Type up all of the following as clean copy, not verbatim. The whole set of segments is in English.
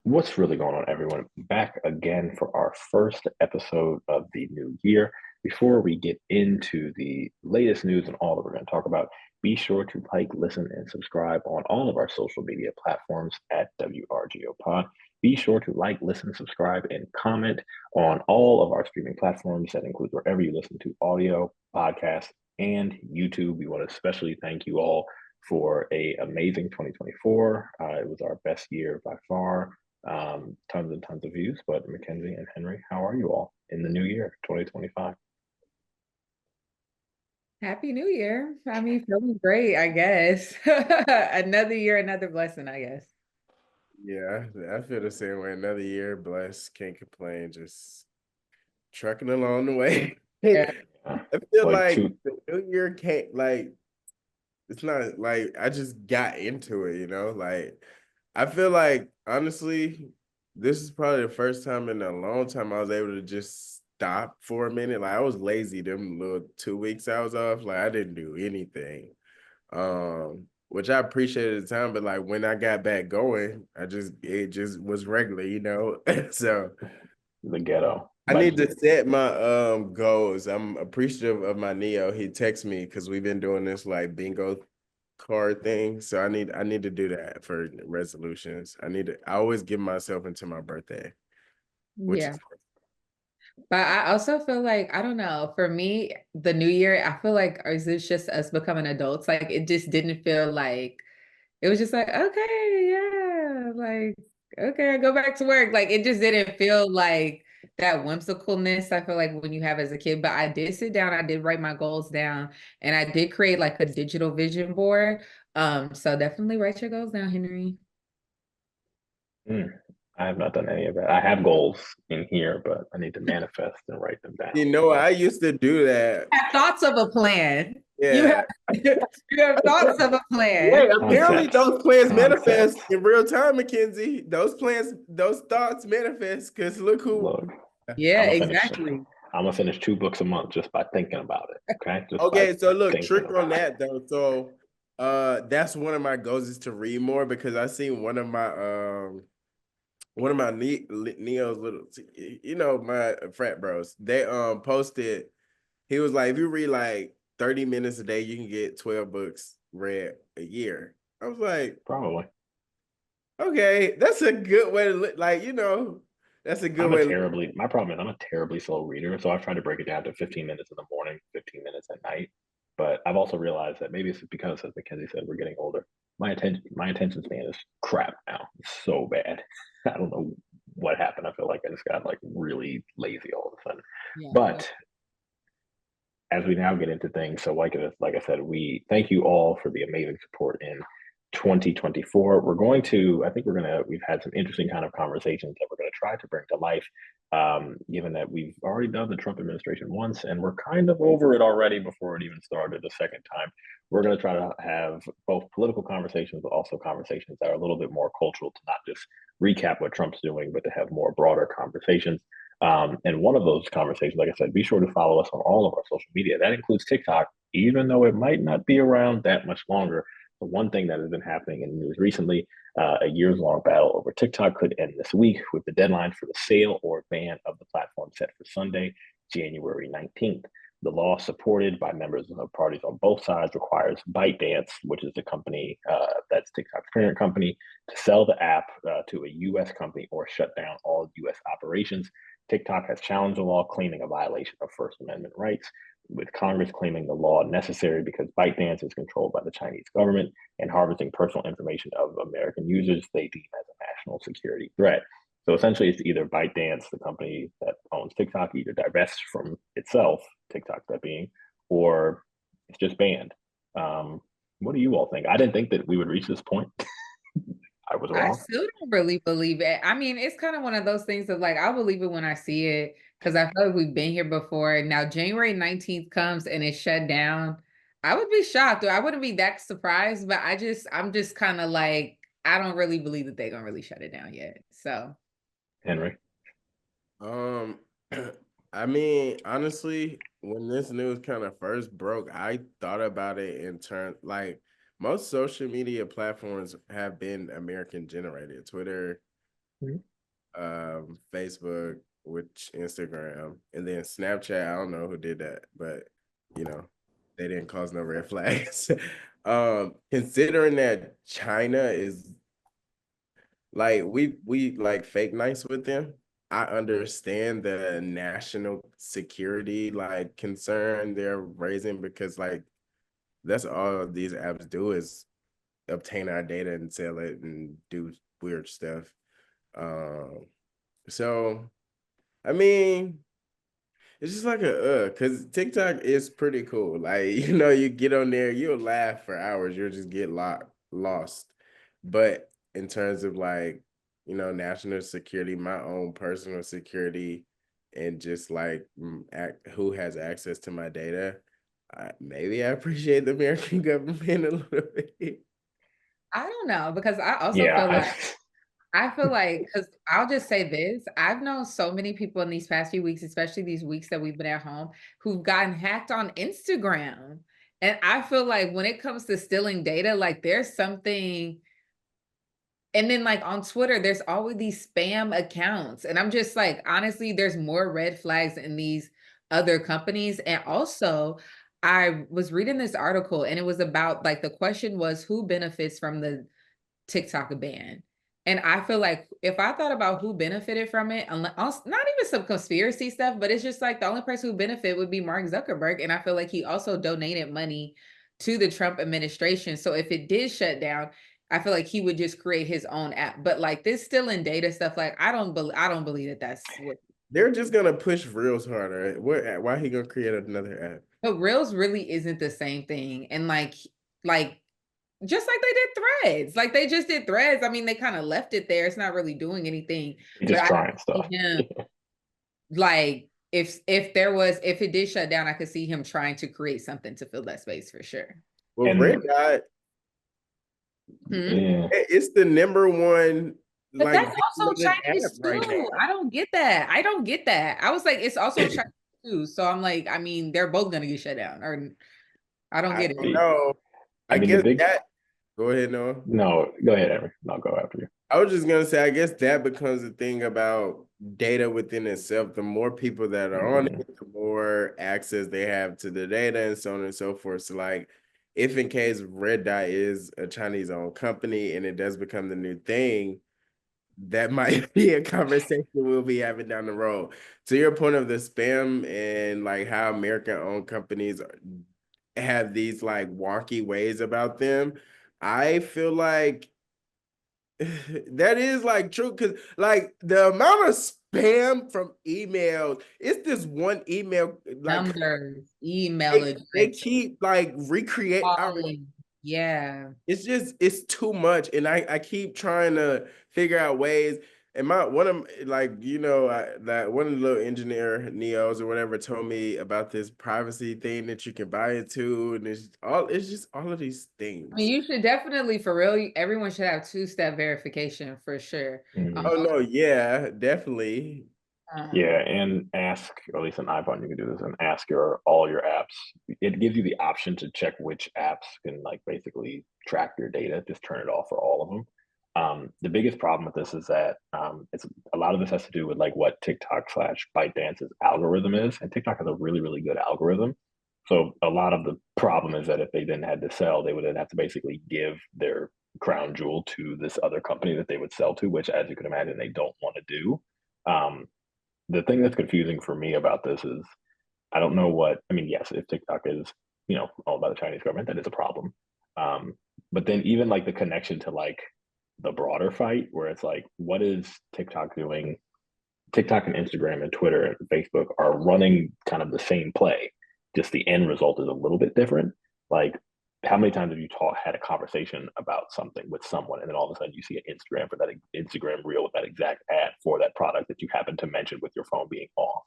What's really going on, everyone? Back again for our first episode of the new year. Before we get into the latest news and all that we're going to talk about, be sure to like, listen, and subscribe on all of our social media platforms at WRGO Pod. Be sure to like, listen, subscribe, and comment on all of our streaming platforms. That includes wherever you listen to audio, podcasts, and YouTube. We want to especially thank you all for a amazing 2024. It was our best year by far, tons and tons of views. But Mackenzie and Henry, how are you all in the new year, 2025? Happy New Year. I mean, feeling great, I guess. Another year, another blessing, I guess. Yeah, I feel the same way. Another year, blessed, can't complain, just trucking along the way. Yeah. I It's feel like like two. the new year can't it's not like I just got into it, Like I feel like honestly, this is probably the first time in a long time I was able to just stop for a minute. Like I was lazy them little 2 weeks I was off. Like I didn't do anything. Which I appreciated at the time, but like when I got back going, it just was regular. So The ghetto I need to budget. set my goals. I'm appreciative of my Neo. He texts me because we've been doing this like bingo card thing. So I need to do that for resolutions. I always give myself into my birthday, which Yeah. is But I also feel like, I don't know, for me, the new year, I feel like, is this just us becoming adults? Like, it just didn't feel like, it was just like, okay, yeah, like, okay, I go back to work. Like, it just didn't feel like that whimsicalness I feel like when you have as a kid. But I did sit down, I did write my goals down, and I did create like a digital vision board. So definitely write your goals down, Henry. Mm, I have not done any of that. I have goals in here, but I need to manifest and write them down. So I used to do that. Have thoughts of a plan. You have Yeah. you have thoughts of a Wait, plan. apparently concept, those plans concept. manifest in real time, Mackenzie. Those thoughts manifest. Cause look who. Look, Yeah, I'm gonna finish. exactly. I'm gonna finish 2 books a month just by thinking about it. Okay, just by Okay, so look, thinking trick on about it. that though. So, that's one of my goals is to read more because I seen one of my Neo's little, my frat bros. They posted. He was like, if you read like 30 minutes a day, you can get 12 books read a year. I was like, Probably. okay, that's a good way to look. Like, that's a good way to look. My problem is I'm a terribly slow reader. So I've tried to break it down to 15 minutes in the morning, 15 minutes at night. But I've also realized that maybe it's because, as Mackenzie said, we're getting older. My attention span is crap now. It's so bad. I don't know what happened. I feel like I just got like really lazy all of a sudden. Yeah. But as we now get into things, so like I said, we thank you all for the amazing support in 2024. We've had some interesting kind of conversations that we're going to try to bring to life, given that we've already done the Trump administration once and we're kind of over it already before it even started the second time. We're going to try to have both political conversations, but also conversations that are a little bit more cultural to not just recap what Trump's doing, but to have more broader conversations. And one of those conversations, like I said, be sure to follow us on all of our social media. That includes TikTok, even though it might not be around that much longer. The one thing that has been happening in the news recently, a years long battle over TikTok could end this week with the deadline for the sale or ban of the platform set for Sunday, January 19th. The law, supported by members of parties on both sides, requires ByteDance, which is the company that's TikTok's parent company, to sell the app to a U.S. company or shut down all U.S. operations. TikTok has challenged the law, claiming a violation of First Amendment rights, with Congress claiming the law necessary because ByteDance is controlled by the Chinese government and harvesting personal information of American users they deem as a national security threat. So essentially, it's either ByteDance, the company that owns TikTok, either divests from itself, TikTok that being, or it's just banned. Um, what do you all think? I didn't think that we would reach this point. I was I wrong. still don't really believe it. I mean, it's kind of one of those things of like, I'll believe it when I see it because I feel like we've been here before. Now, January 19th comes and it's shut down. I would be shocked or I wouldn't be that surprised, but I'm just kind of like, I don't really believe that they're gonna really shut it down yet. So, Henry. Um, I mean, honestly, when this news kind of first broke, I thought about it in turn like most social media platforms have been American generated. Twitter, Mhm. Facebook, which Instagram, and then Snapchat. I don't know who did that, but you know, they didn't cause no red flags. Considering that China is like we like fake nice with them. I understand the national security like concern they're raising because like that's all these apps do is obtain our data and sell it and do weird stuff. Um, so I mean, it's just like because TikTok is pretty cool. Like, you get on there, you'll laugh for hours, you'll just get lost. But in terms of like, national security, my own personal security, and just like who has access to my data, maybe I appreciate the American government a little bit. I don't know because I also Yeah, feel like because I'll just say this, I've known so many people in these past few weeks, especially these weeks that we've been at home, who've gotten hacked on Instagram. And I feel like when it comes to stealing data, like there's something, and then like on Twitter, there's always these spam accounts. And I'm just like, honestly, there's more red flags in these other companies. And also, I was reading this article and it was about like the question was who benefits from the TikTok ban. And I feel like if I thought about who benefited from it, unless, not even some conspiracy stuff, but it's just like the only person who benefit would be Mark Zuckerberg. And I feel like he also donated money to the Trump administration. So if it did shut down, I feel like he would just create his own app. But like this still in data stuff, like I don't believe that that's what. They're just gonna push Reels harder. Why he gonna create another app? But Reels really isn't the same thing. And like just like they did Threads. Like they just did Threads. I mean, they kind of left it there. It's not really doing anything. But just I trying see stuff. him like if it did shut down, I could see him trying to create something to fill that space for sure. Well, And Red Dot, Hmm? yeah, it's the number one But like that's also downloaded app Chinese right now. too. I don't get that. I don't get that. I was like, it's also Chinese too. So I'm like, I mean, they're both gonna get shut down. Or I don't I get don't it. know. I I mean the guess big that. Go ahead, Noah. no, go ahead, Emery. I'll go after you. I was just gonna say, I guess that becomes the thing about data within itself. The more people that are on Mhm. it, the more access they have to the data and so on and so forth. So like if in case Red Dot is a Chinese owned company and it does become the new thing, that might be a conversation we'll be having down the road. To your point of the spam and like how American owned companies have these like wonky ways about them, I feel like that is like true because like the amount of spam from emails, it's this one email like Numbers, email they address, keep like recreate. calling. Yeah. It's too much, and I keep trying to figure out ways. And my one of like that one of the little engineer neos or whatever told me about this privacy thing that you can buy into, and it's just all of these I mean, things. you should definitely, for real, everyone should have two-step verification for sure. Mhm. Oh no, yeah, definitely. Um, Yeah, and ask, or at least on iPhone, you can do this and ask your all your apps. It gives you the option to check which apps can like basically track your data. Just turn it off for all of them. The biggest problem with this is that it's a lot of this has to do with like what TikTok slash ByteDance's algorithm is, and TikTok has a really really good algorithm. So a lot of the problem is that if they then had to sell, they would then have to basically give their crown jewel to this other company that they would sell to, which, as you can imagine, they don't want to do. Um, the thing that's confusing for me about this is I don't know what I mean. Yes, if TikTok is owned by the Chinese government, that is a problem. Um, but then even like the connection to like the broader fight, where it's like, what is TikTok doing? TikTok and Instagram and Twitter and Facebook are running kind of the same play. Just the end result is a little bit different. Like, how many times have you had a conversation about something with someone, and then all of a sudden you see an Instagram for that Instagram reel with that exact ad for that product that you happen to mention with your phone being off?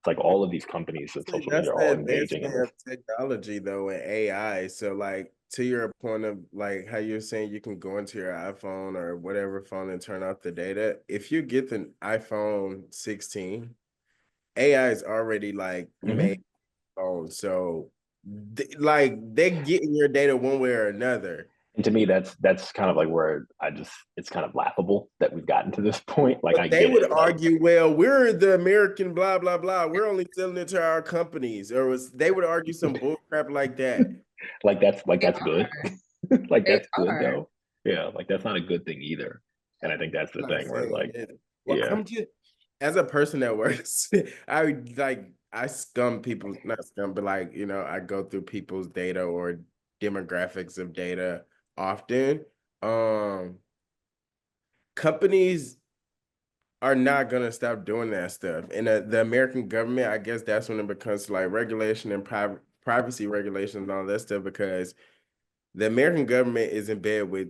It's like all of these companies and social That's media are the all engaging in advancement this. of technology though and AI. So like to your point of like how you're saying you can go into your iPhone or whatever phone and turn off the data. If you get the iPhone 16, AI is already like made Mhm. phone. So like they're getting your data one way or another. And to me, that's kind of like where it's kind of laughable that we've gotten to this point. Like I But they get would it. Like argue, well, we're the American blah blah blah. We're only selling it to our companies, or they would argue some bull crap like that. like They that's good. are. Like They that's good are. though. Yeah, like that's not a good thing either. And I think that's the I'm not thing where saying like, that. Well, yeah, I'm just as a person that works, I scum people, not scum, but like, I go through people's data or demographics of data often. Um, Companies are not gonna stop doing that stuff. And the American government, I guess that's when it becomes like regulation and privacy regulations and all that stuff, because the American government is in bed with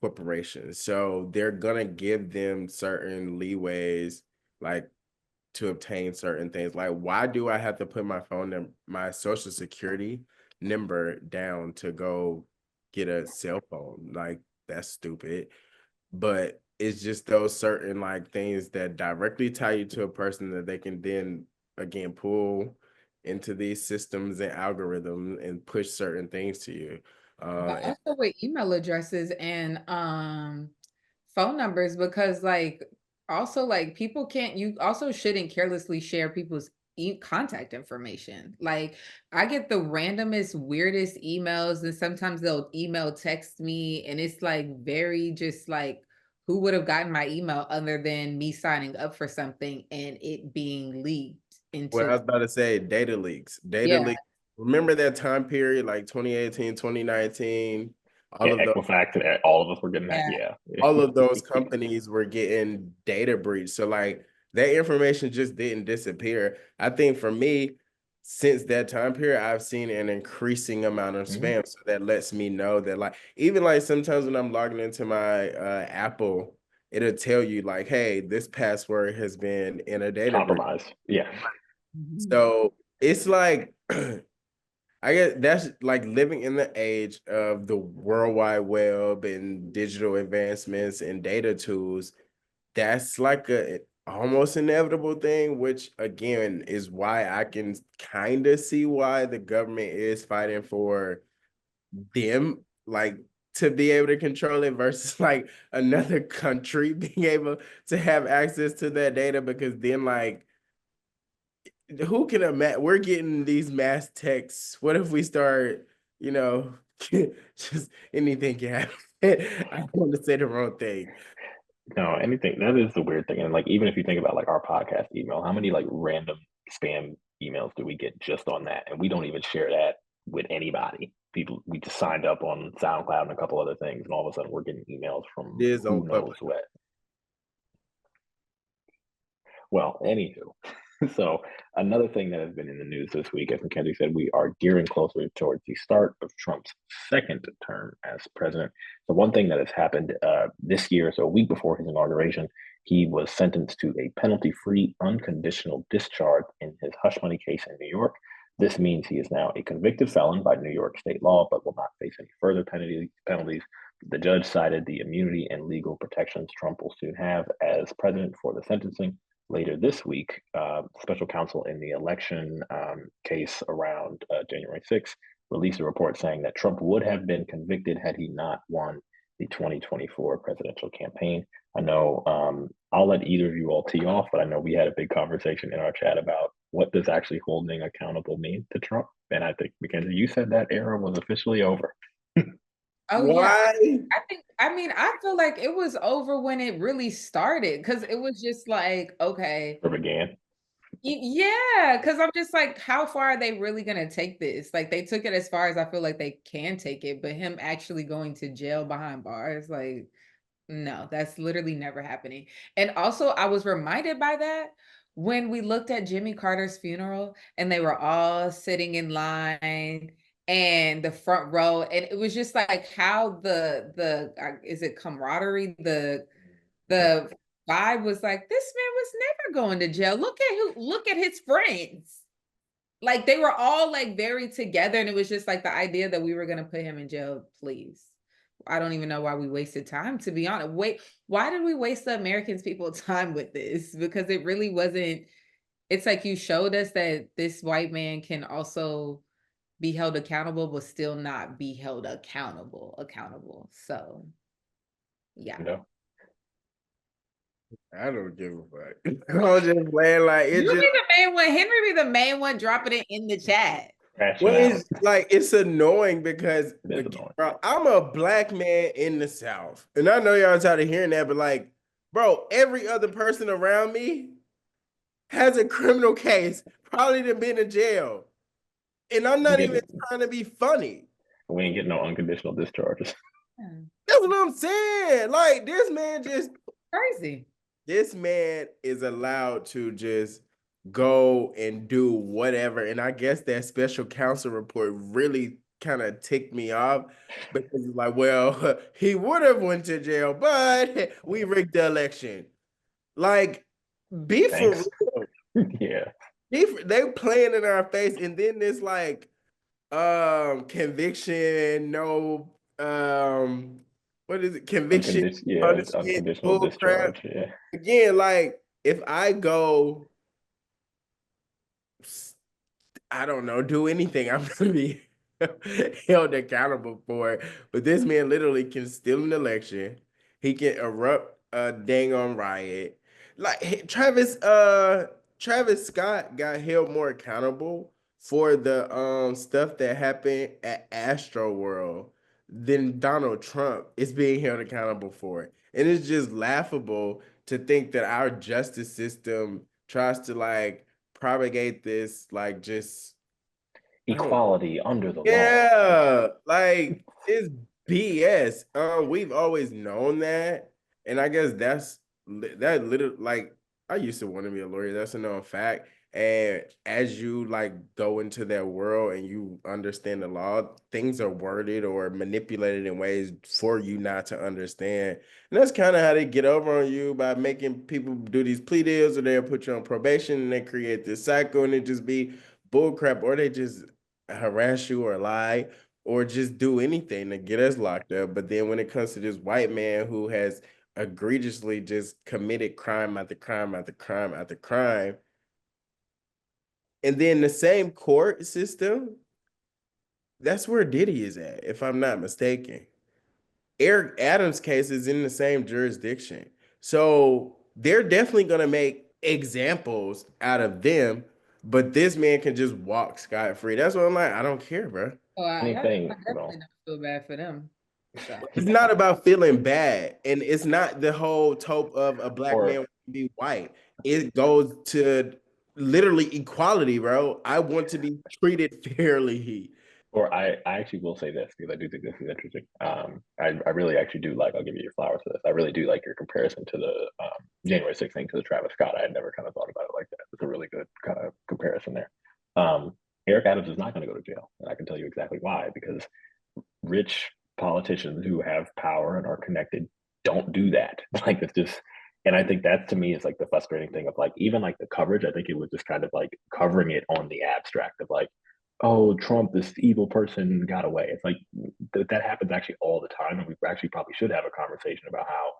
corporations. So they're gonna give them certain leeways, like to obtain certain things. Like, why do I have to put my phone number, my social security number down to go get a cell phone? Like, that's stupid. But it's just those certain like things that directly tie you to a person that they can then again pull into these systems and algorithms and push certain things to you. But And also with email addresses and phone numbers, because like also like people can't, you also shouldn't carelessly share people's contact information. Like I get the randomest weirdest emails, and sometimes they'll email text me, and it's like very just like, who would have gotten my email other than me signing up for something and it being leaked what I into. was about to say, data leaks. Data Yeah. leaks. Remember that time period, like 2018, 2019, all yeah, of those Equifax and all of us were getting that. Yeah. Yeah. all of those companies were getting data breached. So like that information just didn't disappear. I think for me, since that time period, I've seen an increasing amount of Mhm. spam. So that lets me know that like even like sometimes when I'm logging into my Apple, it'll tell you like, hey, this password has been in a data breach. Compromise. Yeah. Mhm. So it's like I guess that's like living in the age of the World Wide Web and digital advancements and data tools. That's like a almost inevitable thing, which again is why I can kind of see why the government is fighting for them, like to be able to control it versus like another country being able to have access to that data, because then like who can imagine we're getting these mass texts? What if we start, you know, just anything can happen? I don't want to say the wrong thing. No, anything that is the weird thing. And like even if you think about like our podcast email, how many like random spam emails do we get just on that? And we don't even share that with anybody. People we just signed up on SoundCloud and a couple other things, and all of a sudden we're getting emails It from is who on knows public. what. Well, anywho, so another thing that has been in the news this week, as Mackenzie said, we are gearing closer towards the start of Trump's second term as president. So one thing that has happened this year, so a week before his inauguration, he was sentenced to a penalty-free unconditional discharge in his hush money case in New York. This means he is now a convicted felon by New York state law, but will not face any further penalties. The judge cited the immunity and legal protections Trump will soon have as president for the sentencing. Later this week, special counsel in the election case around January 6th released a report saying that Trump would have been convicted had he not won the 2024 presidential campaign. I know I'll let either of you all tee off, but I know we had a big conversation in our chat about what does actually holding accountable mean to Trump. And I think, Mackenzie, you said that era was officially over. Oh yeah. Why? I mean, I feel like it was over when it really started, because it was just like, okay, Or began. yeah, because I'm just like, how far are they really gonna take this? Like they took it as far as I feel like they can take it, but him actually going to jail behind bars, like, no, that's literally never happening. And also, I was reminded by that when we looked at Jimmy Carter's funeral and they were all sitting in line and the front row, and it was just like how the is it camaraderie, the vibe was like, this man was never going to jail. Look at his friends. Like they were all like very together, and it was just like the idea that we were gonna put him in jail, please. I don't even know why we wasted time, to be honest. Wait, why did we waste the Americans people time with this? Because it really wasn't, it's like you showed us that this white man can also be held accountable, but still not be held accountable. So yeah. You know, I don't give a fuck. I'm just playing like it You just. be the main one. Henry be the main one dropping it in the chat. crashing Well, out. it's like it's annoying because It is annoying. bro, I'm a black man in the South, and I know y'all tired of hearing that, but like, bro, every other person around me has a criminal case, probably done been in jail, and I'm not We even get trying to be funny. we ain't getting no unconditional discharges. That's what I'm saying. Like this man just Crazy. this man is allowed to just go and do whatever. And I guess that special counsel report really kind of ticked me off because it's like, well, he would have went to jail, but we rigged the election. Like, be for Thanks. real. Yeah. They playing in our face, and then this like conviction, no what is it? Conviction, punishment, Unconditional bull crap. discharge. Yeah. Again, like if I go, I don't know, do anything, I'm gonna be held accountable for it. But this man literally can steal an election. He can erupt a dang on riot. Like Travis Scott got held more accountable for the stuff that happened at Astro World than Donald Trump is being held accountable for it. And it's just laughable to think that our justice system tries to like propagate this like just Equality under the law. yeah, like it's BS. We've always known that, and I guess that literally like I used to want to be a lawyer. That's a known fact. And as you like go into that world and you understand the law, things are worded or manipulated in ways for you not to understand. And that's kind of how they get over on you by making people do these plea deals, or they'll put you on probation and they create this cycle and it just be bullcrap, or they just harass you or lie or just do anything to get us locked up. But then when it comes to this white man who has egregiously just committed crime after crime after crime after crime, and then the same court system, that's where Diddy is at, if I'm not mistaken. Eric Adams' case is in the same jurisdiction. So they're definitely going to make examples out of them, but this man can just walk scot-free. That's what I'm like, I don't care, bro. Oh, I Anything, definitely don't feel bad for them. So. It's not about feeling bad, and it's not the whole tope of a black man to be white. It goes to literally equality, bro. I want to be treated fairly. Or I actually will say this because I do think this is interesting. I really actually do like, I'll give you your flowers for this. I really do like your comparison to the January 6th thing to the Travis Scott. I had never kind of thought about it like that. It's a really good kind of comparison there. Eric Adams is not going to go to jail. And I can tell you exactly why, because rich politicians who have power and are connected don't do that. Like it's just, and I think that to me is like the frustrating thing of like, even like the coverage, I think it was just kind of like covering it on the abstract of like, oh, Trump, this evil person got away. It's like that happens actually all the time. And we actually probably should have a conversation about how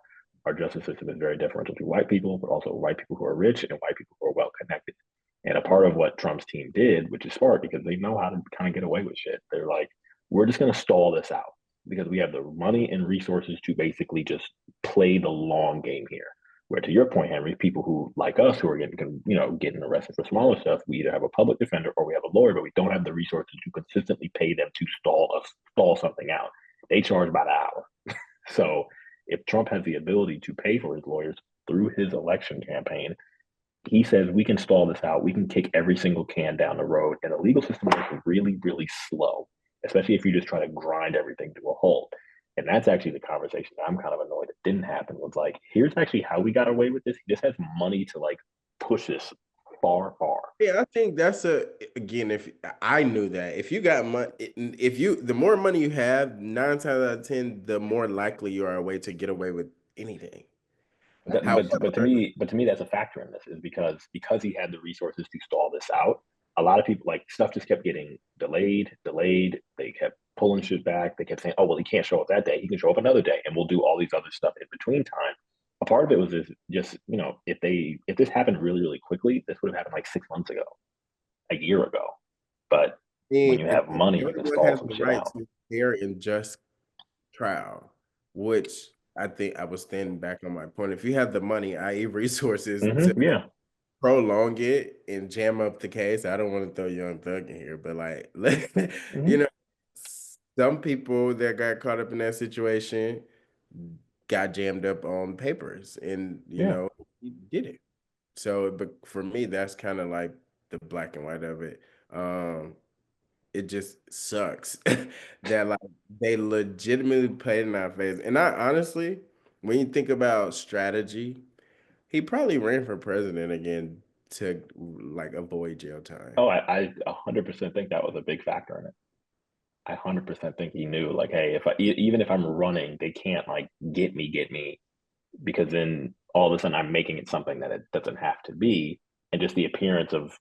our justice system is very differential to white people, but also white people who are rich and white people who are well connected. And a part of what Trump's team did, which is smart because they know how to kind of get away with shit. They're like, we're just going to stall this out because we have the money and resources to basically just play the long game here. Where to your point, Henry, people who like us who are getting arrested for smaller stuff, we either have a public defender or we have a lawyer, but we don't have the resources to consistently pay them to stall something out. They charge by the hour. So if Trump has the ability to pay for his lawyers through his election campaign, he says we can stall this out. We can kick every single can down the road, and the legal system is really, really slow, especially if you just try to grind everything to a halt. And that's actually the conversation that I'm kind of annoyed it didn't happen. Was like, here's actually how we got away with this. He just has money to like push this far. Yeah, I think that's again, if I knew that if you got money, the more money you have, 9 times out of 10, the more likely you are a way to get away with anything. But to me, that's a factor in this is because he had the resources to stall this out. A lot of people like stuff just kept getting delayed. They kept pulling shit back. They kept saying, "Oh well, he can't show up that day. He can show up another day, and we'll do all these other stuff in between time." A part of it was just if this happened really really quickly, this would have happened like 6 months ago, a year ago. But mean, When you have money, you can everyone stall has some the shit right out. to fair and just trial, which I think I was standing back on my point. If you have the money, i.e., resources to Yeah. prolong it and jam up the case, I don't want to throw Young Thug in here, but like, Hmm. you know, some people that got caught up in that situation got jammed up on papers, and Yeah. he did it. So, but for me, that's kind of like the black and white of it. It just sucks that like they legitimately played in our face. And I honestly, when you think about strategy, he probably ran for president again to like avoid jail time. Oh, I 100% think that was a big factor in it. I 100% think he knew, like, hey, even if I'm running, they can't like get me, because then all of a sudden I'm making it something that it doesn't have to be, and just the appearance of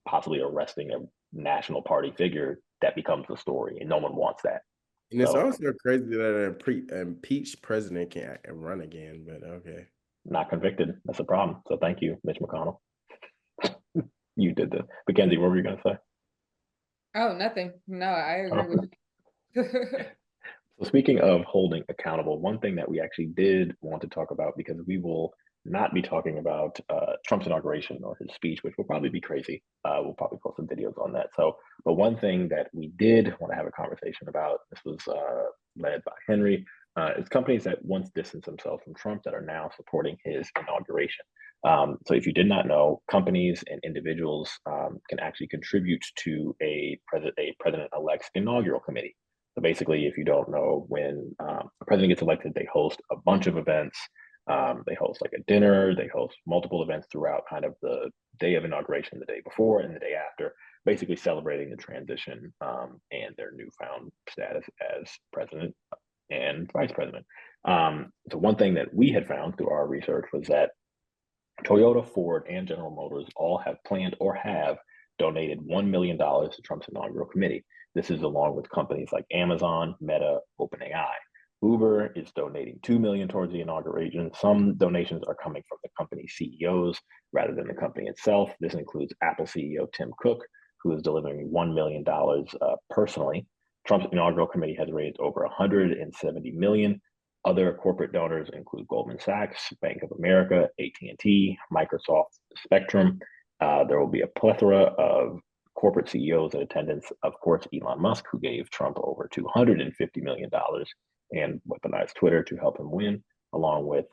possibly arresting a national party figure, that becomes the story, and no one wants that. And it's So, also crazy that an impeached president can't run again, but okay. not convicted. That's a problem. So, thank you, Mitch McConnell. You did this. Mackenzie, what were you going to say? Oh, nothing. No, I agree Oh. with you. So speaking of holding accountable, one thing that we actually did want to talk about, because we will not be talking about Trump's inauguration or his speech, which will probably be crazy. We'll probably post some videos on that. So, but one thing that we did want to have a conversation about, this was led by Henry, is companies that once distanced themselves from Trump that are now supporting his inauguration. So if you did not know, companies and individuals can actually contribute to a president-elect's inaugural committee. So basically, if you don't know, when a president gets elected, they host a bunch of events. They host like a dinner. They host multiple events throughout kind of the day of inauguration, the day before, and the day after, basically celebrating the transition and their newfound status as president and vice president. So one thing that we had found through our research was that Toyota, Ford, and General Motors all have planned or have donated $1 million to Trump's inaugural committee. This is along with companies like Amazon, Meta, OpenAI. Uber is donating $2 million towards the inauguration. Some donations are coming from the company CEOs rather than the company itself. This includes Apple CEO Tim Cook, who is delivering $1 million personally. Trump's inaugural committee has raised over $170 million. Other corporate donors include Goldman Sachs, Bank of America, AT&T, Microsoft, Spectrum. There will be a plethora of corporate CEOs in attendance. Of course, Elon Musk, who gave Trump over $250 million and weaponized Twitter to help him win, along with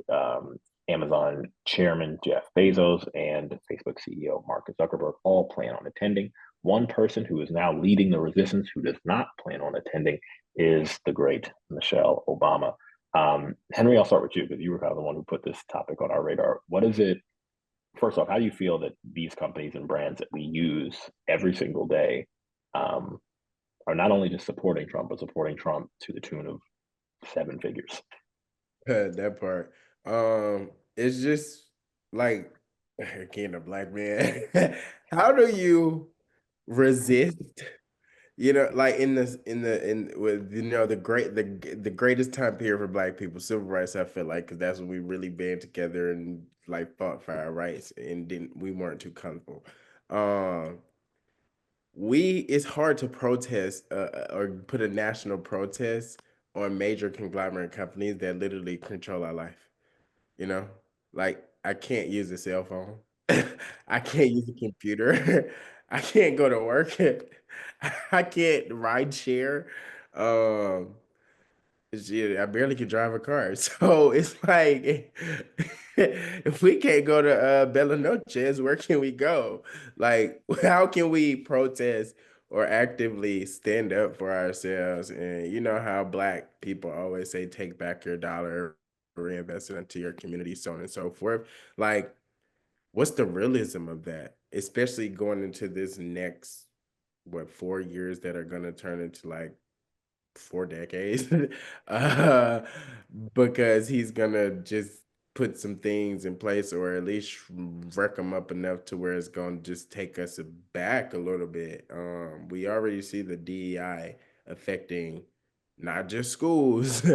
Amazon chairman Jeff Bezos and Facebook CEO Mark Zuckerberg, all plan on attending. One person who is now leading the resistance who does not plan on attending is the great Michelle Obama. Henry, I'll start with you because you were kind of the one who put this topic on our radar. What is it? First off, how do you feel that these companies and brands that we use every single day um, are not only just supporting Trump, but supporting Trump to the tune of seven figures? That part. It's just like again a black man. How do you resist? Like in with the greatest time period for Black people, civil rights. I feel like because that's when we really band together and like fought for our rights, and didn't we weren't too comfortable. Um, it's hard to protest or put a national protest on major conglomerate companies that literally control our life. You know, like I can't use a cell phone. I can't use a computer. I can't go to work. I can't ride share. Um, I barely can drive a car. So it's like if we can't go to Bella Noches, where can we go? Like, how can we protest or actively stand up for ourselves? And you know how Black people always say, take back your dollar, reinvest it into your community, so on and so forth. Like, what's the realism of that? Especially going into this next, what, 4 years that are gonna turn into like 4 decades, uh, because he's gonna just put some things in place, or at least wreck them up enough to where it's gonna just take us back a little bit. We already see the DEI affecting not just schools,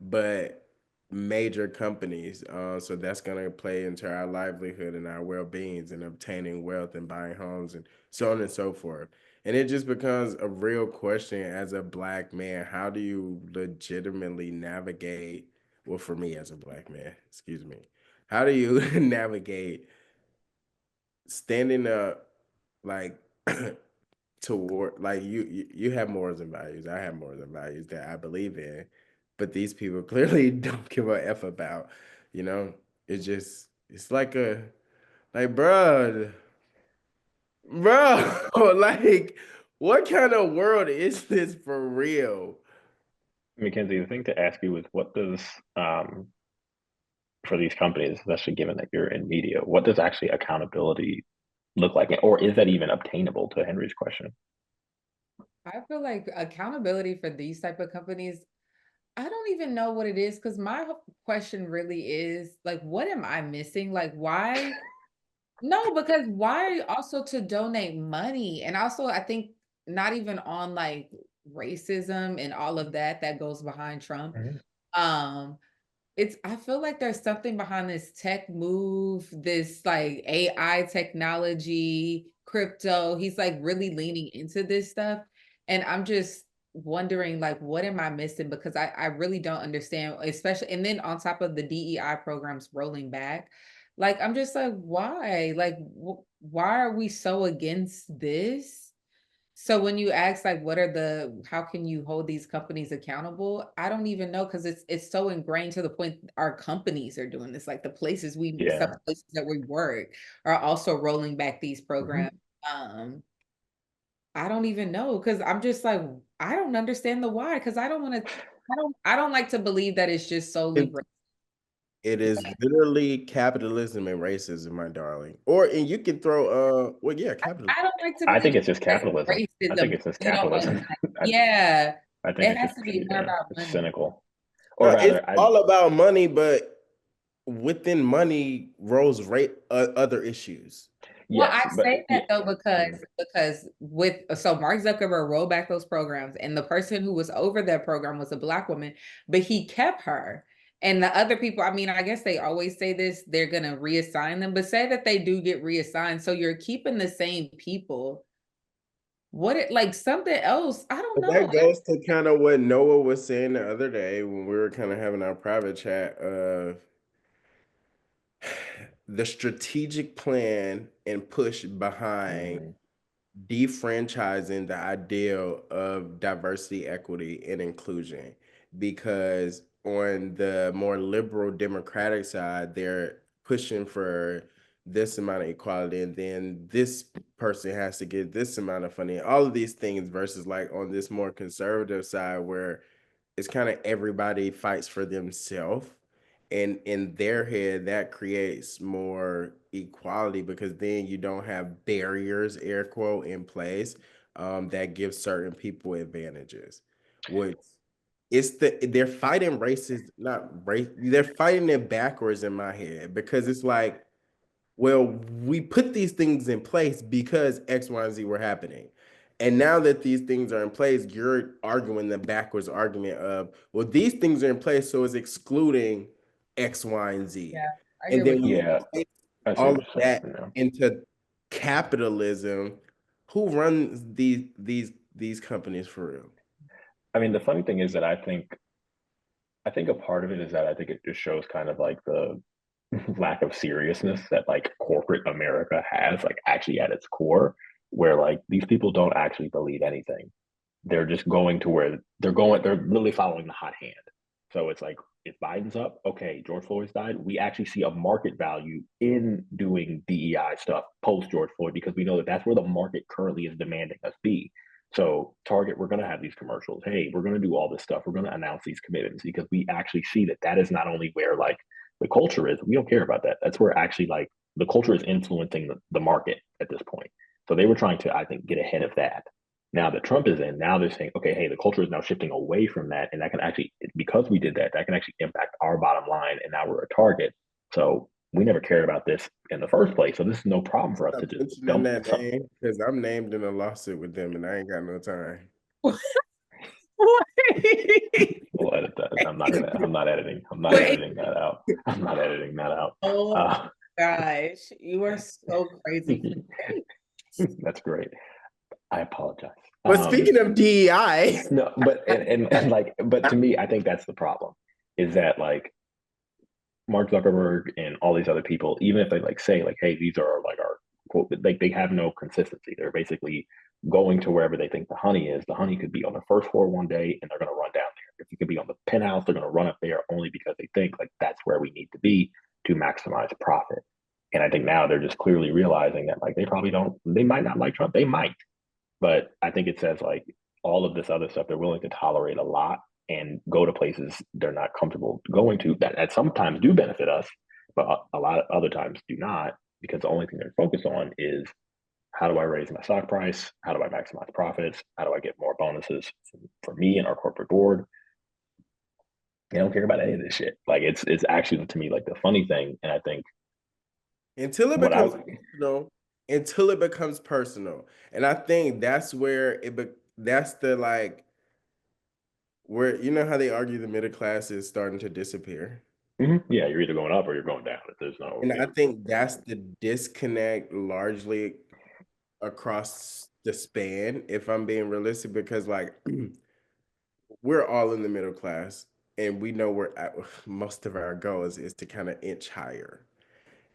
but major companies. So that's gonna play into our livelihood and our well-beings and obtaining wealth and buying homes and so on and so forth. And it just becomes a real question as a Black man. How do you legitimately navigate? Well, for me as a Black man, excuse me, how do you navigate standing up like toward like you have morals and values. I have morals and values that I believe in, but these people clearly don't give a F about, you know? It's like bro, like what kind of world is this for real? Mackenzie, the thing to ask you is what does for these companies, especially given that you're in media, what does actually accountability look like? Or is that even obtainable, to Henry's question? I feel like accountability for these type of companies, I don't even know what it is because my question really is like, what am I missing? Like, why? No, because why also to donate money? And also, I think not even on like racism and all of that that goes behind Trump. Mhm. Um, I feel like there's something behind this tech move, this like AI technology, crypto. He's like really leaning into this stuff. And I'm just wondering, like, what am I missing? Because I really don't understand, especially, and then on top of the DEI programs rolling back, like, I'm just like, why? Like, why are we so against this? So when you ask like how can you hold these companies accountable? I don't even know because it's so ingrained to the point our companies are doing this. Like some Yeah. places that we work are also rolling back these Mhm. programs. I don't even know because I'm just like, I don't understand the why because I don't like to believe that it's just solely It, it is literally capitalism and racism, my darling. Or and you can throw well yeah, capitalism. I don't like to I think believe it's just it's capitalism. I think racism. it's just You know what? capitalism. I, Yeah, I think it it's has just, to be more yeah, about it's money. cynical. Or It's rather, all about money, but within money rolls rate other issues. Well, yes, I but say that yeah. though Mhm. because with so Mark Zuckerberg rolled back those programs, and the person who was over that program was a Black woman, but he kept her. And the other people, I mean, I guess they always say this, they're gonna reassign them, but say that they do get reassigned, so you're keeping the same people. What it like something else? I don't But know. that goes to kind of what Noah was saying the other day when we were kind of having our private chat of the strategic plan and push behind Mhm. defranchising the ideal of diversity, equity, and inclusion. Because on the more liberal Democratic side, they're pushing for this amount of equality, and then this person has to get this amount of funding, all of these things, versus like on this more conservative side where it's kind of everybody fights for themselves, and in their head that creates more equality because then you don't have barriers, air quote, in place that give certain people advantages, which they're fighting races, not race, they're fighting it backwards in my head because it's like, well, we put these things in place because X, Y, and Z were happening. And now that these things are in place, you're arguing the backwards argument of, well, these things are in place, so it's excluding X, Y, and Z. Yeah, I And get what then when you. you Yeah, take I see all what of you're that saying. Yeah. into capitalism, who runs these companies for real? I mean, the funny thing is that I think a part of it is that I think it just shows kind of like the lack of seriousness that like corporate America has, like actually at its core, where like these people don't actually believe anything. They're just going to where they're going, they're literally following the hot hand. So it's like if Biden's up, okay, George Floyd's died, we actually see a market value in doing DEI stuff post George Floyd because we know that that's where the market currently is demanding us be. So Target, we're going to have these commercials. Hey, we're going to do all this stuff. We're going to announce these commitments because we actually see that that is not only where like the culture is. We don't care about that. That's where actually like the culture is influencing the market at this point. So they were trying to, I think, get ahead of that. Now that Trump is in, now they're saying, okay, hey, the culture is now shifting away from that, and that can actually, because we did that, that can actually impact our bottom line, and now we're a target. So we never cared about this in the first place. So this is no problem for us Stop to just mentioning dump that some. name because I'm named in a lawsuit with them and I ain't got no time. We'll edit that. I'm not gonna. I'm not editing. I'm not Wait. editing that out. I'm not editing that out. Oh Uh, gosh, you are so crazy. that's great. I apologize. But speaking of DEI, No, but and like, but to me, I think that's the problem, is that like Mark Zuckerberg and all these other people, even if they like say like, hey, these are like our quote, like they have no consistency. They're basically going to wherever they think the honey is. The honey could be on the first floor one day and they're going to run down there. If it could be on the penthouse, they're going to run up there only because they think like that's where we need to be to maximize profit. And I think now they're just clearly realizing that like they probably don't, they might not like Trump. They might, but I think it says like all of this other stuff, they're willing to tolerate a lot and go to places they're not comfortable going to that sometimes do benefit us, but a lot of other times do not, because the only thing they're focused on is how do I raise my stock price? How do I maximize profits? How do I get more bonuses for me and our corporate board? They don't care about any of this shit. Like it's actually to me like the funny thing. And I think until it what I becomes personal, and I think that's where that's the like where you know how they argue the middle class is starting to disappear. yeah, you're either going up or you're going down. There's no And I think that's the disconnect largely across the span, if I'm being realistic, because like we're all in the middle class and we know we're at most of our goals is to kind of inch higher.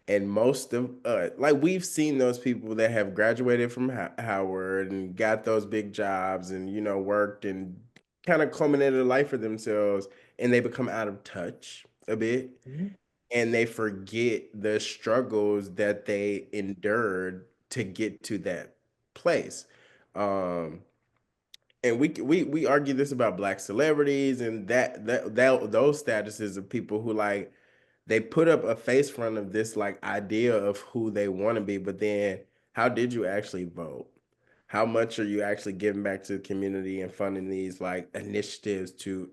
And most of like we've seen those people that have graduated from Howard and got those big jobs and you know worked and kind of culminated a life for themselves and they become out of touch a bit and they forget the struggles that they endured to get to that place. Um, and we argue this about black celebrities and that those statuses of people who like they put up a face front of this like idea of who they want to be, but then how did you actually vote? How much are you actually giving back to the community and funding these like initiatives to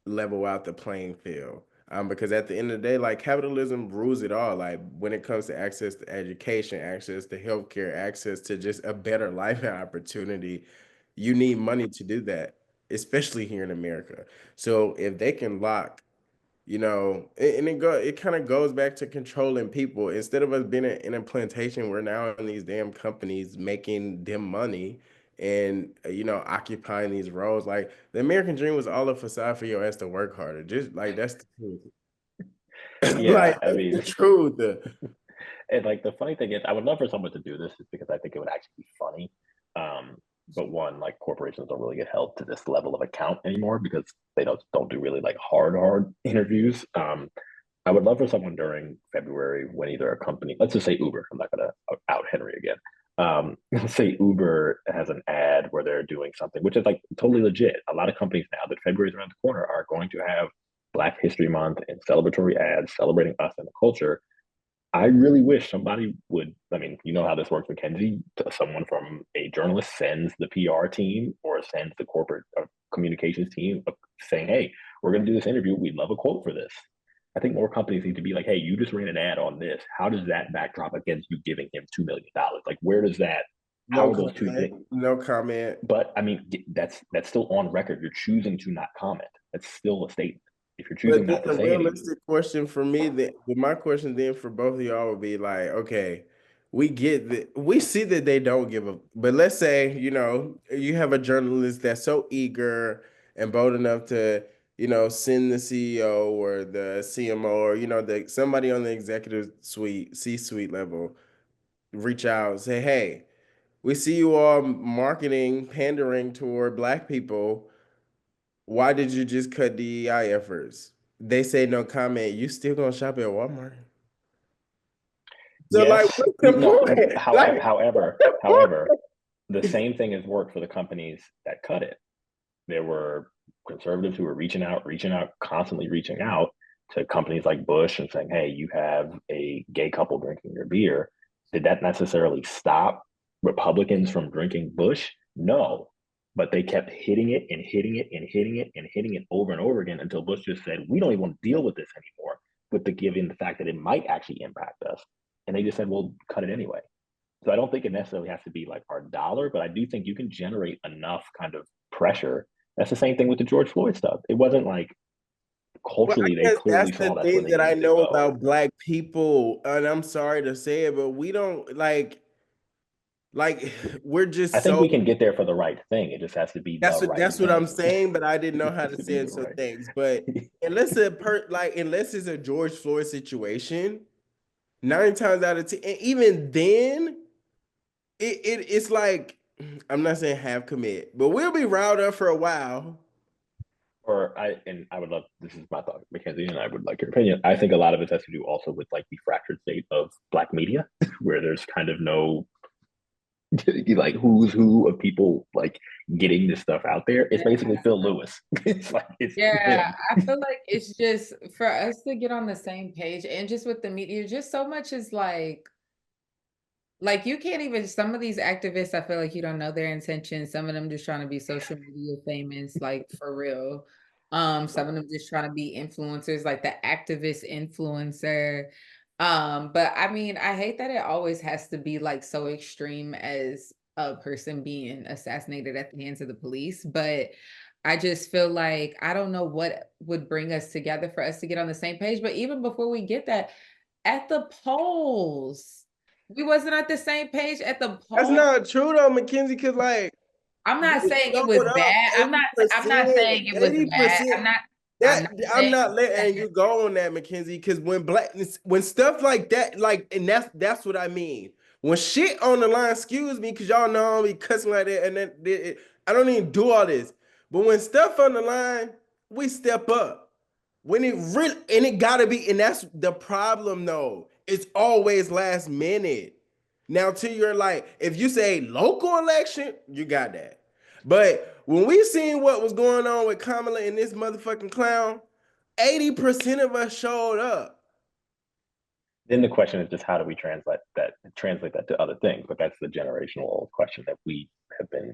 level out the playing field? Because at the end of the day, like capitalism rules it all. Like when it comes to access to education, access to healthcare, access to just a better life and opportunity, you need money to do that, especially here in America. So if they can lock, you know, it kind of goes back to controlling people. Instead of us being in a plantation, we're now in these damn companies making them money and you know occupying these roles. Like the American dream was all a facade for your ass to work harder. Just like that's the truth. yeah, Like I that's the mean, truth. and like the funny thing is, I would love for someone to do this, just because I think it would actually be funny. But one, like corporations don't really get held to this level of account anymore because they don't do really like hard interviews. I would love for someone during February when either a company, let's just say Uber, I'm not gonna out Henry again. Let's say Uber has an ad where they're doing something, which is like totally legit. A lot of companies now that February is around the corner are going to have Black History Month and celebratory ads celebrating us and the culture. I really wish somebody would. I mean, you know how this works, Mackenzie. Someone from a journalist sends the PR team or sends the corporate communications team saying, "Hey, we're going to do this interview. We'd love a quote for this." I think more companies need to be like, "Hey, you just ran an ad on this. How does that backdrop against you giving him $2 million? Like, where does that? How No are those two comment. things?" No comment. But I mean, that's still on record. You're choosing to not comment. That's still a statement. If you're choosing But then not to the say anything, realistic question for me, my question then for both of y'all would be like, okay, we get that we see that they don't give a, but let's say, you know, you have a journalist that's so eager and bold enough to, you know, send the CEO or the CMO or, you know, somebody on the executive suite, C-suite level, reach out, say, hey, we see you all marketing, pandering toward black people. Why did you just cut DEI efforts? They say no comment. You still gonna shop at Walmart? So like, yes, what's the no. point? Like, what's the However, the point? same thing has worked for the companies that cut it. There were conservatives who were reaching out, constantly reaching out to companies like Bush and saying, "Hey, you have a gay couple drinking your beer." Did that necessarily stop Republicans from drinking Bush? No, but they kept hitting it and hitting it and hitting it and hitting it over and over again until Bush just said, "We don't even want to deal with this anymore." With the given the fact that it might actually impact us, and they just said, "Well, cut it anyway." So I don't think it necessarily has to be like our dollar, but I do think you can generate enough kind of pressure. That's the same thing with the George Floyd stuff. It wasn't like Well, I culturally they guess clearly that's the saw that's where thing they that I needed to know go. about black people, and I'm sorry to say it, but we don't like Like we're just I think so we can get there for the right thing. It just has to be the right that's what I'm thing. saying, but I didn't know It how has to to be say the some right. things. But unless it's a George Floyd situation, 9 times out of 10, and even then, it's like I'm not saying have commit, but we'll be riled up for a while. I would love, this is my thought, Mackenzie, and I would like your opinion. I think a lot of it has to do also with like the fractured state of Black media, where there's kind of no like who's who of people like getting this stuff out there. It's basically Phil Lewis. It's like it's Yeah, him. I feel like it's just for us to get on the same page and just with the media, just so much is like you can't even some of these activists, I feel like you don't know their intentions. Some of them just trying to be social media famous, like for real. Some of them just trying to be influencers, like the activist influencer. But I mean, I hate that it always has to be like so extreme as a person being assassinated at the hands of the police. But I just feel like I don't know what would bring us together for us to get on the same page. But even before we get that, at the polls. We wasn't at the same page at the That's poll. not true though, Mackenzie, because like I'm we not saying it was showed up bad. I'm not 80%, saying it was bad. 80%. I'm That not I'm saying not letting that. you go on that, Mackenzie, because when stuff like that, like, and that's what I mean. When shit on the line, excuse me, because y'all know I don't be cussing like that, and I don't even do all this. But when stuff on the line, we step up. When it really and it gotta be, and that's the problem though. It's always last minute. Now, to your like, if you say local election, you got that. But when we seen what was going on with Kamala and this motherfucking clown, 80% of us showed up. Then the question is just how do we translate that to other things? But that's the generational question that we have been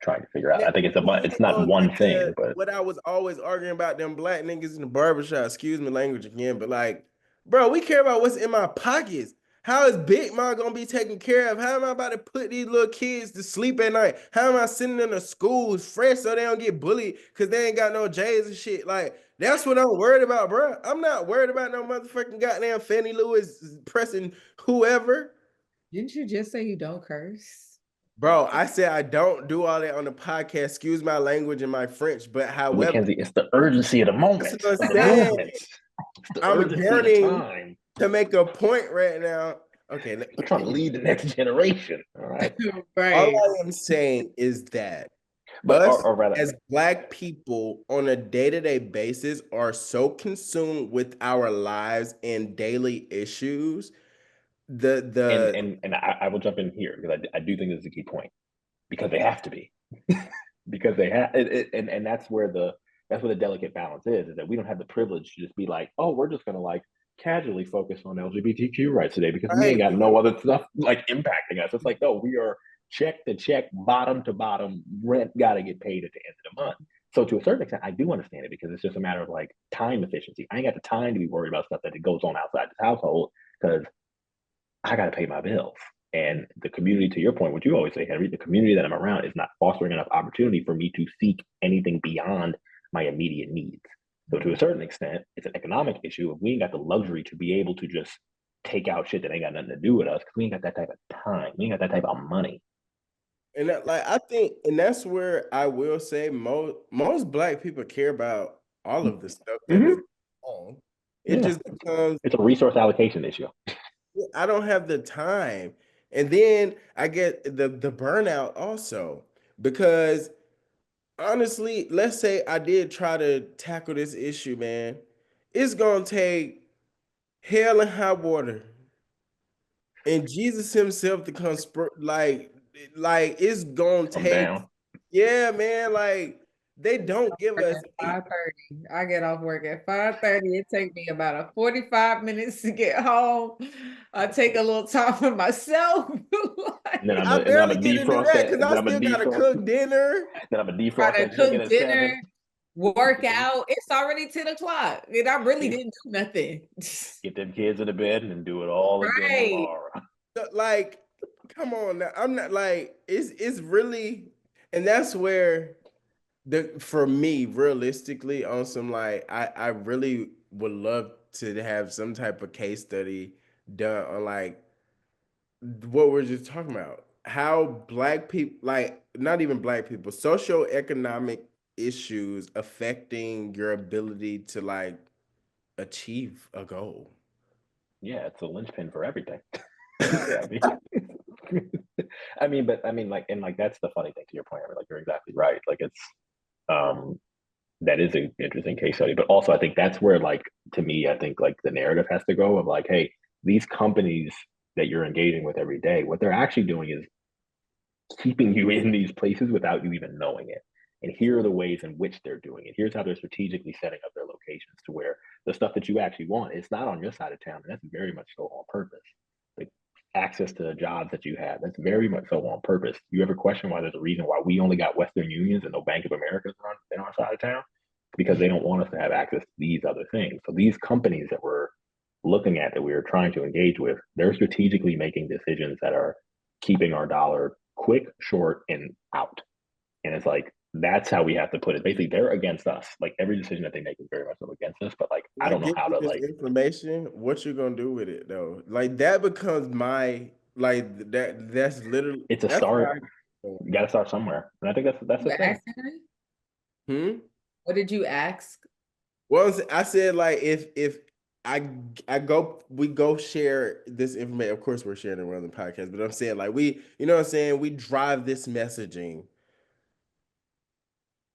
trying to figure out. Now, I think it's it not goes one back thing, to but what I was always arguing about them black niggas in the barbershop. Excuse me, language again, but like, bro, we care about what's in my pockets. How is Big Mom gonna be taken care of? How am I about to put these little kids to sleep at night? How am I sending them to school fresh so they don't get bullied because they ain't got no J's and shit? Like, that's what I'm worried about, bro. I'm not worried about no motherfucking goddamn Fannie Lewis pressing whoever. Didn't you just say you don't curse? Bro, I said I don't do all that on the podcast. Excuse my language and my French, but however, Mackenzie, it's the urgency of the that's moment, what I'm of the saying. movement. It's the I'm urgency of the yearning time. to make a point right now. Okay, We're trying to lead the next generation. All right. all Right. I am saying is that But us or rather, as black people on a day-to-day basis are so consumed with our lives and daily issues. The and I will jump in here because I do think this is a key point because they have to be because they have and that's where the delicate balance is that we don't have the privilege to just be like, oh, we're just gonna like casually focus on LGBTQ rights today because we ain't right. got no other stuff like impacting us. It's like, no, we are check to check, bottom to bottom, rent gotta get paid at the end of the month. So to a certain extent, I do understand it because it's just a matter of like time efficiency. I ain't got the time to be worried about stuff that goes on outside this household because I got to pay my bills. And the community, to your point, what you always say, Henry, the community that I'm around is not fostering enough opportunity for me to seek anything beyond my immediate needs. So to a certain extent, it's an economic issue. If we ain't got the luxury to be able to just take out shit that ain't got nothing to do with us, because we ain't got that type of time, we ain't got that type of money. And that, like I think, and that's where I will say most black people care about all of the stuff that is Mm-hmm. on. It Yeah, just becomes it's a resource allocation issue. I don't have the time. And then I get the burnout also because honestly, let's say I did try to tackle this issue, man. It's gonna take hell and high water and Jesus himself to come like it's gonna Come take down. yeah, man, like they don't give Work us at 5:30. I get off work at 5:30. It takes me about a 45 minutes to get home. I take a little time for myself. And then Like, I'm I gonna and I'm barely gonna get to do defrost that that, because and I then I'm gonna still gotta defrost, cook dinner. then I'm gonna defrost gotta that chicken cook at dinner, 7. work Get them, out. It's already 10 o'clock. And I really get, didn't do nothing. get them kids in the bed and do it all again Right. tomorrow. Like, come on now. I'm not like it's really and that's where the for me, realistically, on some like I really would love to have some type of case study done on like what we're just talking about. how Black people, like not even Black people, socioeconomic issues affecting your ability to like achieve a goal. Yeah, it's a linchpin for everything. I mean, but I mean, like, and like that's the funny thing to your point. I mean, like, you're exactly right. Like, it's um, that is an interesting case study, but also I think that's where, like, to me, I think like the narrative has to go of like, hey, these companies that you're engaging with every day, what they're actually doing is keeping you in these places without you even knowing it. And here are the ways in which they're doing it. Here's how they're strategically setting up their locations to where the stuff that you actually want is not on your side of town. And that's very much so on purpose. Like access to jobs that you have, that's very much so on purpose. You ever question why there's a reason why we only got Western Unions and no Bank of America's on our side of town? Because they don't want us to have access to these other things. So these companies that we're looking at that we are trying to engage with, they're strategically making decisions that are keeping our dollar quick, short, and out. And it's like that's how we have to put it. Basically, they're against us. Like every decision that they make is very much so against us. But like When I I don't know give how you to this like. information, what you gonna do with it though? Like that becomes my like that. That's literally It's a that's why. start. You got to start somewhere, and I think that's You the thing. asked Henry? Hmm. What did you ask? Well, I said like if I go we go share this information. Of course, we're sharing it around the podcast, but I'm saying like we, you know what I'm saying, we drive this messaging,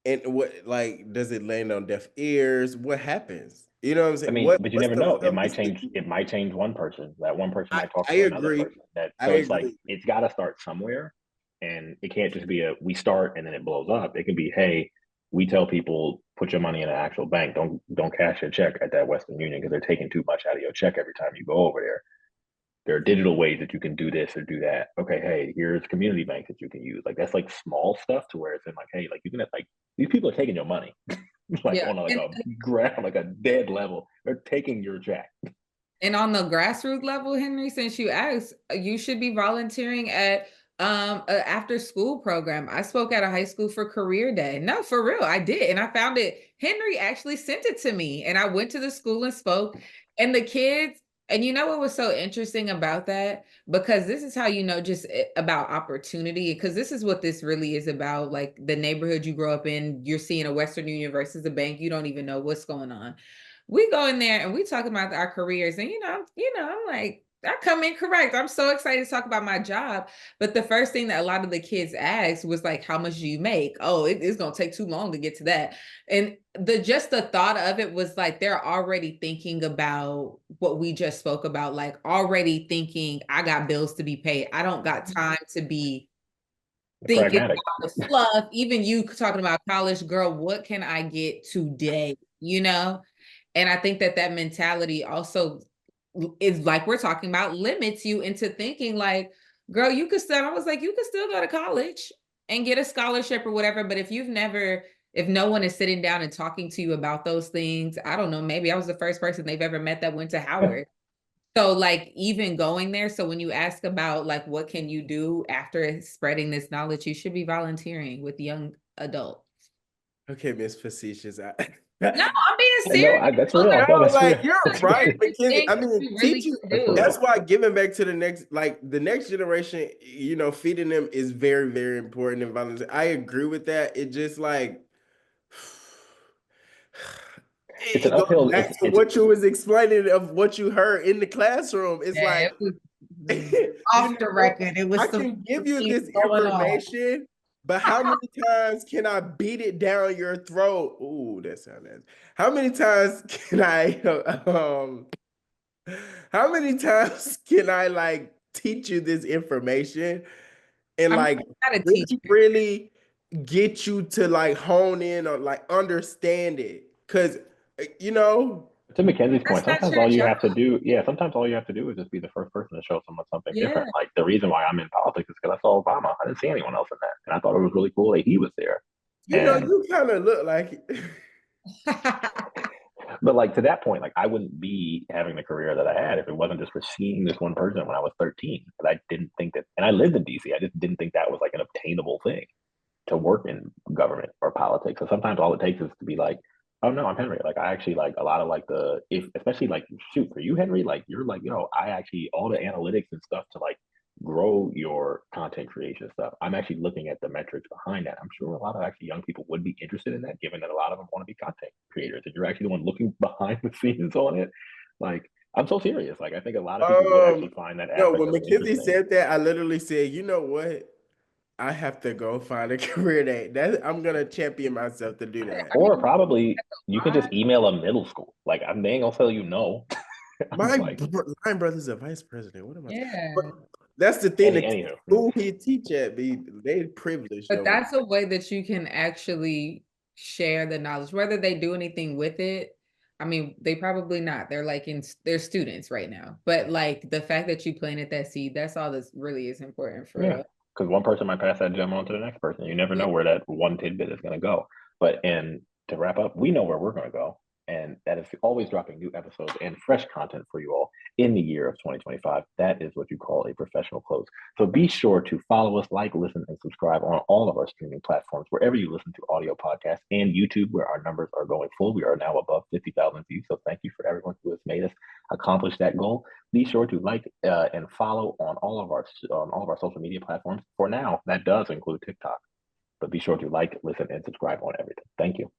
and what like does it land on deaf ears? What happens? You know what I'm I saying? mean, but you What's never the know. It might realistic? change. It might change one person. That one person I might talk I to another agree. person. That I so it's like agree. it's got to start somewhere, and it can't just be a we start and then it blows up. It can be, hey, we tell people put your money in an actual bank. Don't cash your check at that Western Union because they're taking too much out of your check every time you go over there. There are digital ways that you can do this or do that. Okay, hey, here's community banks that you can use. Like that's like small stuff to where it's in like, hey, like you can like these people are taking your money like Yeah. on like a ground like a dead level. They're taking your check. And on the grassroots level, Henry, since you asked, you should be volunteering at a after school program. I spoke at a high school for career day. No, for real, I did. And I found it. Henry actually sent it to me. And I went to the school and spoke. And the kids, and you know what was so interesting about that? Because this is how you know just about opportunity, because this is what this really is about. Like the neighborhood you grow up in, you're seeing a Western Union versus a bank, you don't even know what's going on. We go in there and we talk about our careers, and I'm like, I come in correct. I'm so excited to talk about my job. But the first thing that a lot of the kids asked was like, how much do you make? Oh, it's gonna take too long to get to that. And the thought of it was like they're already thinking about what we just spoke about, like already thinking, I got bills to be paid. I don't got time to be thinking Pragmatic. about the fluff. Even you talking about college, girl, what can I get today? You know? And I think that that mentality also is like we're talking about limits you into thinking like, girl, you could still, I was like, you could still go to college and get a scholarship or whatever. But if no one is sitting down and talking to you about those things, I don't know, maybe I was the first person they've ever met that went to Howard. So like even going there, so when you ask about like what can you do after spreading this knowledge, you should be volunteering with young adults. Okay, Miss Facetious. No, I'm being And no, serious. that's Those real. are No, No, that's real. like you're right, very McKinney. things I that mean, you really teaching. can That's for do. That's real. why giving back to the next, like the next generation, you know, feeding them is very, very important and volunteer. I agree with that. It just like It's an it goes uphill. back to what you was explaining of what you heard in the classroom. It's Yeah, like, it was you off the know, record. It was I some can give you things this going on. information, but how many times can I beat it down your throat? Ooh, that sounds nice. How many times can I how many times can I like teach you this information and I mean, like I'm not a really, teacher. really get you to like hone in or like understand it? Because you know, To Mackenzie's That's point, not sometimes your all you job. have to do, yeah, sometimes all you have to do is just be the first person to show someone something Yeah. different. Like the reason why I'm in politics is because I saw Obama. I didn't see anyone else in that, and I thought it was really cool that he was there. you know, And you kind of look like but like to that point, like I wouldn't be having the career that I had if it wasn't just for seeing this one person when I was 13. But I didn't think that, and I lived in DC. I just didn't think that was like an obtainable thing to work in government or politics. So sometimes all it takes is to be like, oh no, I'm Henry. Like I actually like a lot of like the if especially like shoot for you, Henry, like you're like, I actually all the analytics and stuff to like grow grow your content creation stuff, I'm actually looking at the metrics behind that. I'm sure a lot of actually young people would be interested in that, given that a lot of them want to be content creators. If you're actually the one looking behind the scenes on it, like I'm so serious. Like I think a lot of people would actually find that No, aspect when of it Mackenzie interesting. said that, I literally said, you know what? I have to go find a career that I'm gonna champion myself to do that. I mean, Or probably you can why? just email a middle school. Like they ain't gonna tell you no. I'm like, My brother's a vice president. What am I saying? But Yeah. that's the thing. The anywho. school he teach at, they privileged But over. that's a way that you can actually share the knowledge, whether they do anything with it. I mean, they probably not. They're like they're students right now. But like the fact that you planted that seed, that's all that really is important for Yeah, real. because one person might pass that gem on to the next person. You never Yeah. know where that one tidbit is going to go. But and to wrap up, we know where we're going to go, and that is always dropping new episodes and fresh content for you all in the year of 2025. That is what you call a professional close. So be sure to follow us, like, listen, and subscribe on all of our streaming platforms, wherever you listen to audio podcasts, and YouTube, where our numbers are going full. We are now above 50,000 views. So thank you for everyone who has made us accomplish that goal. Be sure to like and follow on all of our social media platforms. For now, that does include TikTok. But be sure to like, listen, and subscribe on everything. Thank you.